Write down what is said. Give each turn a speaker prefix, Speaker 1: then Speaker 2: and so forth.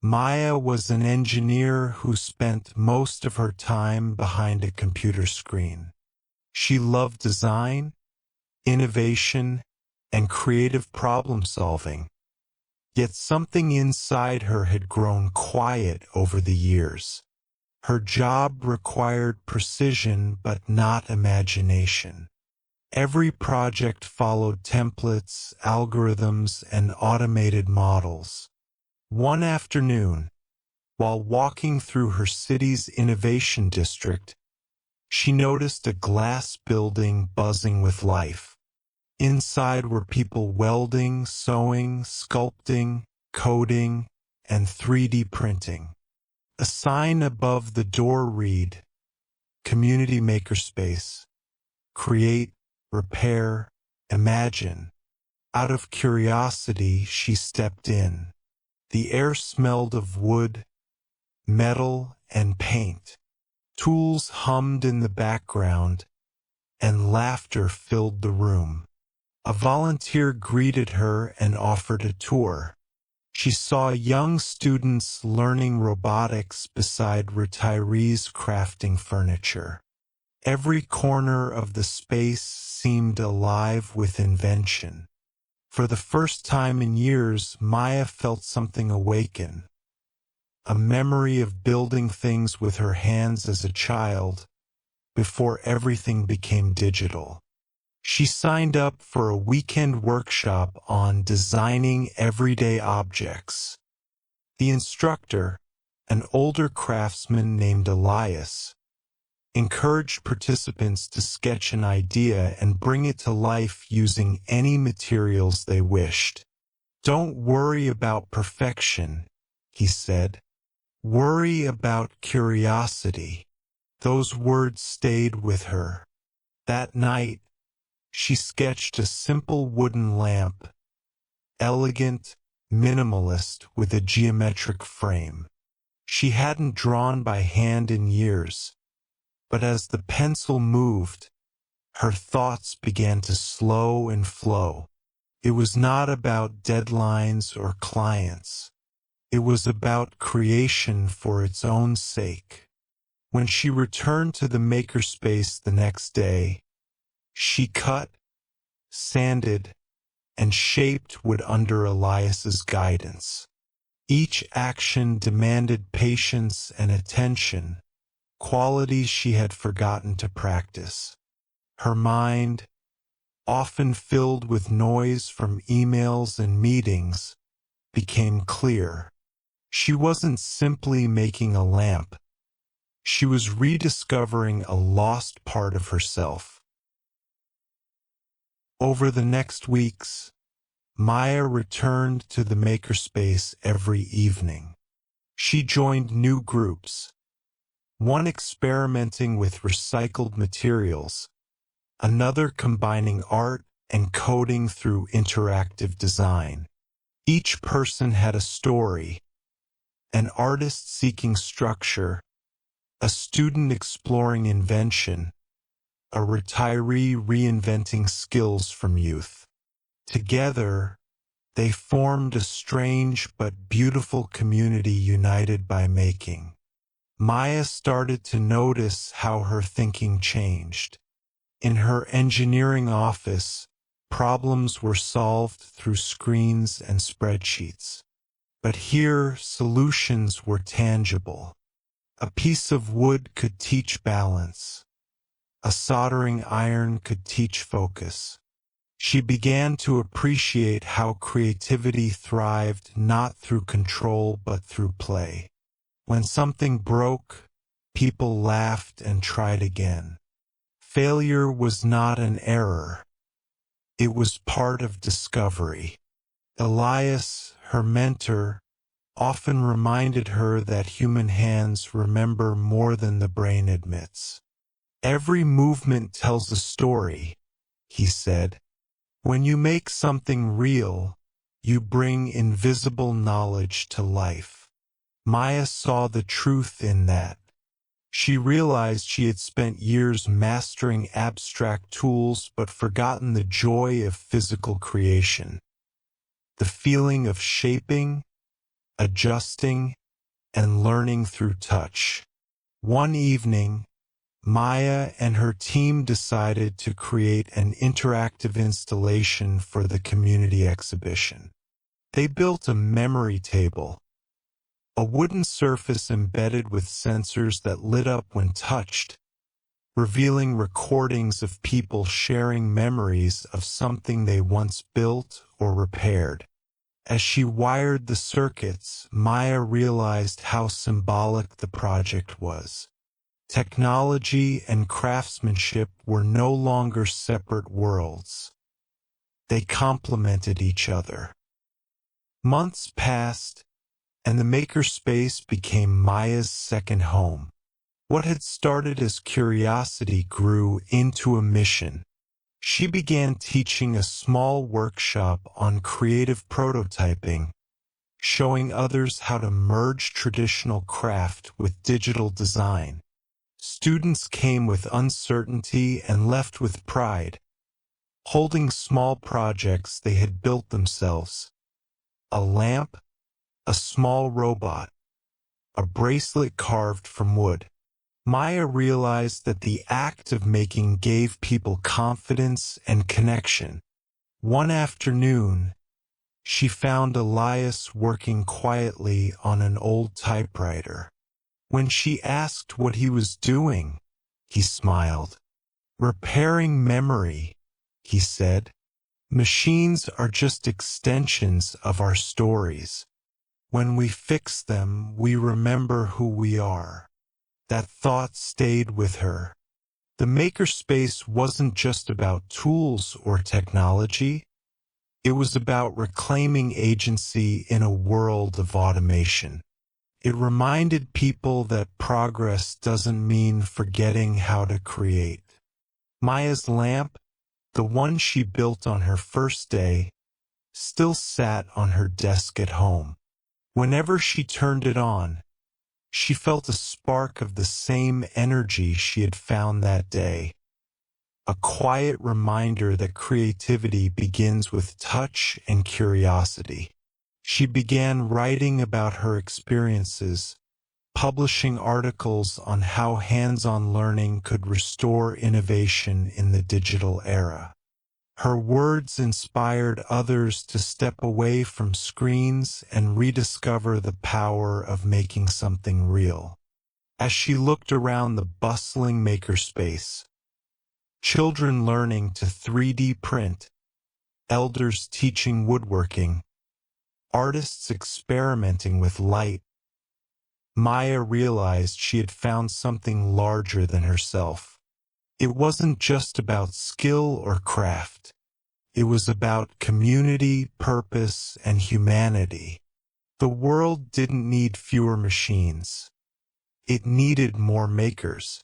Speaker 1: Maya was an engineer who spent most of her time behind a computer screen. She loved design, innovation, and creative problem-solving. Yet something inside her had grown quiet over the years. Her job required precision but not imagination. Every project followed templates, algorithms, and automated models. One afternoon, while walking through her city's innovation district, she noticed a glass building buzzing with life. Inside were people welding, sewing, sculpting, coding, and 3D printing. A sign above the door read, "Community Makerspace. Create, repair, imagine." Out of curiosity, she stepped in. The air smelled of wood, metal, and paint. Tools hummed in the background, and laughter filled the room. A volunteer greeted her and offered a tour. She saw young students learning robotics beside retirees crafting furniture. Every corner of the space seemed alive with invention. For the first time in years, Maya felt something awaken. A memory of building things with her hands as a child, before everything became digital. She signed up for a weekend workshop on designing everyday objects. The instructor, an older craftsman named Elias, encouraged participants to sketch an idea and bring it to life using any materials they wished. "Don't worry about perfection," he said. "Worry about curiosity." Those words stayed with her. That night, she sketched a simple wooden lamp, elegant, minimalist, with a geometric frame. She hadn't drawn by hand in years, but as the pencil moved, her thoughts began to slow and flow. It was not about deadlines or clients. It was about creation for its own sake. When she returned to the makerspace the next day, she cut, sanded, and shaped wood under Elias's guidance. Each action demanded patience and attention, qualities she had forgotten to practice. Her mind, often filled with noise from emails and meetings, became clear. She wasn't simply making a lamp. She was rediscovering a lost part of herself. Over the next weeks, Maya returned to the makerspace every evening. She joined new groups, one experimenting with recycled materials, another combining art and coding through interactive design. Each person had a story, an artist seeking structure, a student exploring invention, a retiree reinventing skills from youth. Together, they formed a strange but beautiful community united by making. Maya started to notice how her thinking changed. In her engineering office, problems were solved through screens and spreadsheets. But here, solutions were tangible. A piece of wood could teach balance. A soldering iron could teach focus. She began to appreciate how creativity thrived not through control but through play. When something broke, people laughed and tried again. Failure was not an error. It was part of discovery. Elias, her mentor, often reminded her that human hands remember more than the brain admits. "Every movement tells a story," he said. "When you make something real, you bring invisible knowledge to life." Maya saw the truth in that. She realized she had spent years mastering abstract tools but forgotten the joy of physical creation. The feeling of shaping, adjusting, and learning through touch. One evening, Maya and her team decided to create an interactive installation for the community exhibition. They built a memory table, a wooden surface embedded with sensors that lit up when touched, revealing recordings of people sharing memories of something they once built or repaired. As she wired the circuits, Maya realized how symbolic the project was. Technology and craftsmanship were no longer separate worlds. They complemented each other. Months passed, and the Makerspace became Maya's second home. What had started as curiosity grew into a mission. She began teaching a small workshop on creative prototyping, showing others how to merge traditional craft with digital design. Students came with uncertainty and left with pride, holding small projects they had built themselves. A lamp, a small robot, a bracelet carved from wood. Maya realized that the act of making gave people confidence and connection. One afternoon, she found Elias working quietly on an old typewriter. When she asked what he was doing, he smiled. "Repairing memory," he said. "Machines are just extensions of our stories. When we fix them, we remember who we are." That thought stayed with her. The Makerspace wasn't just about tools or technology. It was about reclaiming agency in a world of automation. It reminded people that progress doesn't mean forgetting how to create. Maya's lamp, the one she built on her first day, still sat on her desk at home. Whenever she turned it on, she felt a spark of the same energy she had found that day. A quiet reminder that creativity begins with touch and curiosity. She began writing about her experiences, publishing articles on how hands-on learning could restore innovation in the digital era. Her words inspired others to step away from screens and rediscover the power of making something real. As she looked around the bustling makerspace, children learning to 3D print, elders teaching woodworking, artists experimenting with light, Maya realized she had found something larger than herself. It wasn't just about skill or craft. It was about community, purpose, and humanity. The world didn't need fewer machines. It needed more makers.